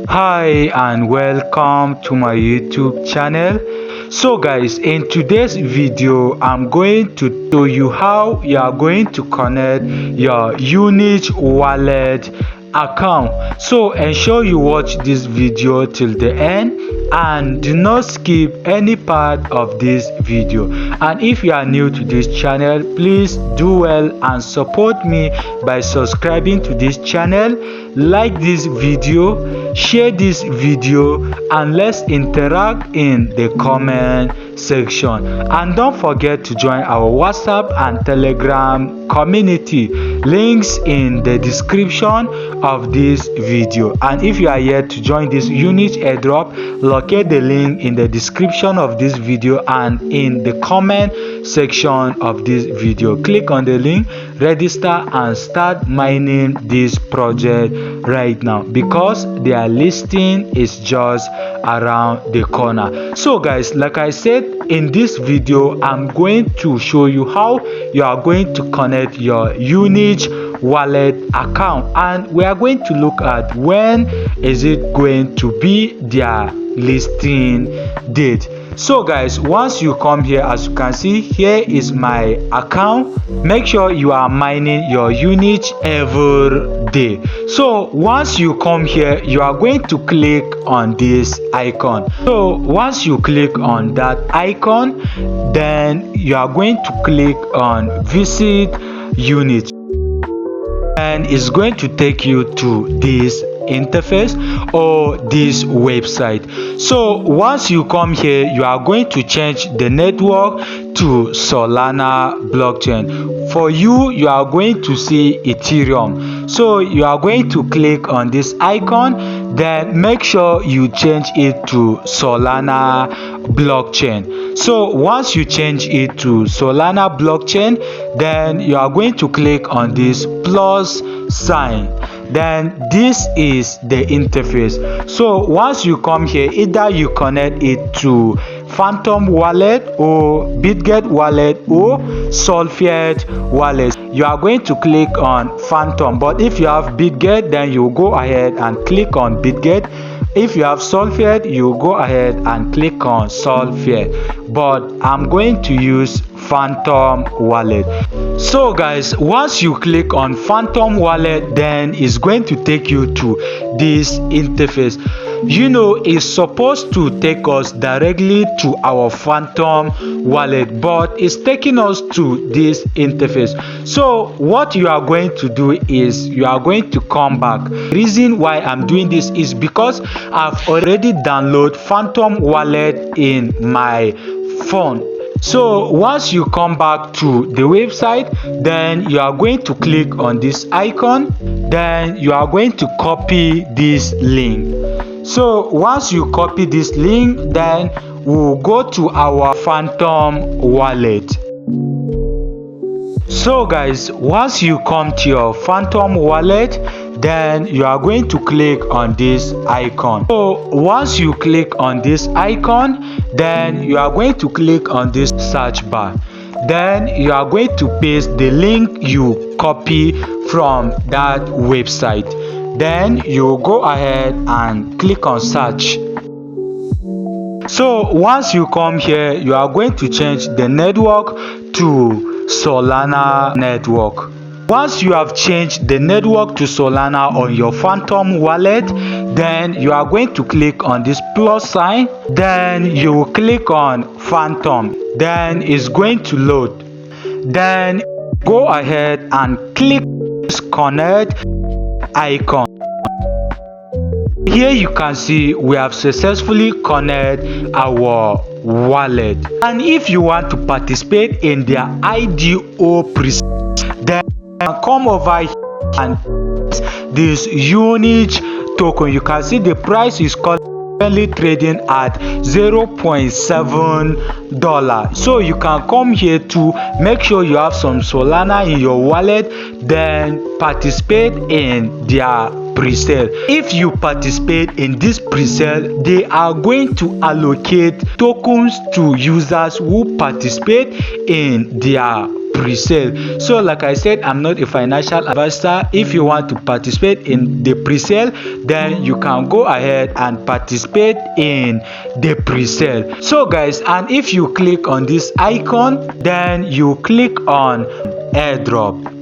Hi and welcome to my YouTube channel. So guys, in today's video I'm going to show you how you are going to connect your UNICH wallet account. So ensure you watch this video till the end and do not skip any part of this video. And if you are new to this channel, please do well and support me by subscribing to this channel, like this video, share this video, and let's interact in the comment section. And don't forget to join our WhatsApp and Telegram community, links in the description of this video. And if you are yet to join this UNICH airdrop, locate the link in the description of this video and in the comment section of this video. Click on the link, register, and start mining this project right now because their listing is just around the corner. So guys, like I said, in this video I'm going to show you how you are going to connect your UNICH wallet account, and we are going to look at when is it going to be their listing date. So guys, once you come here, as you can see, here is my account. Make sure you are mining your UNICH every day. So once you come here, you are going to click on this icon. So once you click on that icon, then you are going to click on visit UNICH, and it's going to take you to this interface or this website. So once you come here, you are going to change the network to Solana blockchain. For you are going to see Ethereum. So you are going to click on this icon, then make sure you change it to Solana blockchain. So once you change it to Solana blockchain, then you are going to click on this plus sign. Then this is the interface. So once you come here, either you connect it to Phantom wallet or Bitget wallet or Sulfiate wallet. You are going to click on Phantom, but if you have Bitget, then you go ahead and click on Bitget. If you have Sulfiate, you go ahead and click on Sulfiate, but I'm going to use Phantom wallet. So guys, once you click on Phantom wallet, then it's going to take you to this interface. You know, it's supposed to take us directly to our Phantom wallet, but it's taking us to this interface. So what you are going to do is you are going to come back. The reason why I'm doing this is because I've already downloaded Phantom wallet in my phone. So once you come back to the website, then you are going to click on this icon, then you are going to copy this link. So once you copy this link, then we'll go to our Phantom wallet. So guys, once you come to your Phantom wallet, then you are going to click on this icon. So once you click on this icon, then you are going to click on this search bar. Then you are going to paste the link you copy from that website. Then you go ahead and click on search. So once you come here, you are going to change the network to Solana network. Once you have changed the network to Solana on your Phantom wallet, then you are going to click on this plus sign, then you will click on Phantom, then it's going to load. Then go ahead and click this connect icon. Here you can see we have successfully connected our wallet. And if you want to participate in their IDO preset, then come over here and this UNICH token. You can see the price is currently trading at $0.7. So you can come here to make sure you have some Solana in your wallet, then participate in their pre-sale. If you participate in this pre-sale, they are going to allocate tokens to users who participate in their pre-sale. So like I said, I'm not a financial advisor. If you want to participate in the pre-sale, then you can go ahead and participate in the pre-sale. So guys, and if you click on this icon, then you click on airdrop,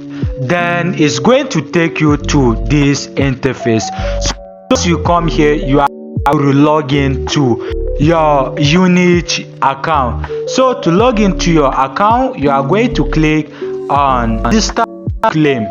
then it's going to take you to this interface. So once you come here, you are to log in to your UNICH account. So to log into your account, you are going to click on register claim.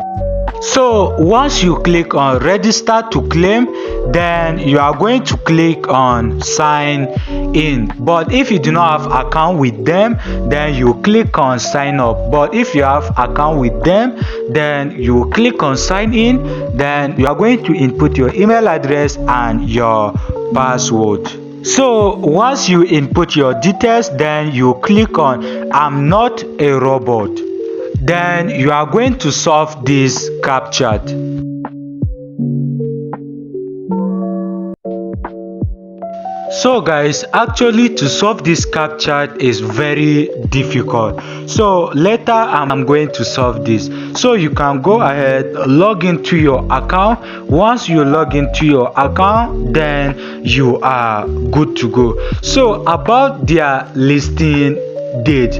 So once you click on register to claim, then you are going to click on sign in. But if you do not have account with them, then you click on sign up. But if you have account with them, then you click on sign in. Then you are going to input your email address and your password. So once you input your details, then you click on I'm not a robot. Then you are going to solve this captcha. So guys, actually to solve this captcha is very difficult. So later I'm going to solve this. So you can go ahead, log into your account. Once you log into your account, then you are good to go. So about their listing date,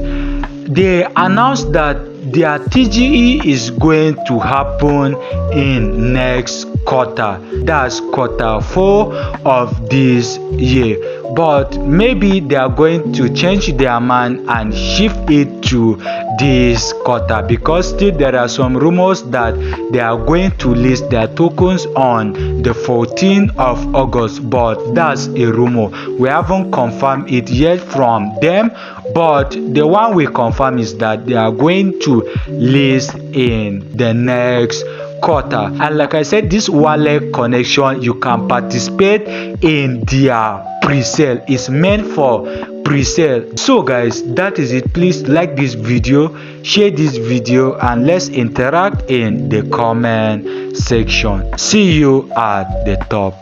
they announced that their TGE is going to happen in next quarter, that's quarter 4 of this year. But maybe they are going to change their mind and shift it to this quarter, because still there are some rumors that they are going to list their tokens on the 14th of August, but that's a rumor. We haven't confirmed it yet from them, but the one we confirm is that they are going to list in the next quarter. And like I said, this wallet connection, you can participate in their pre-sale. It's meant for pre-sale. So guys, that is it. Please like this video, share this video, and let's interact in the comment section. See you at the top.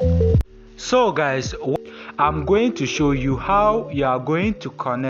So guys, I'm going to show you how you are going to connect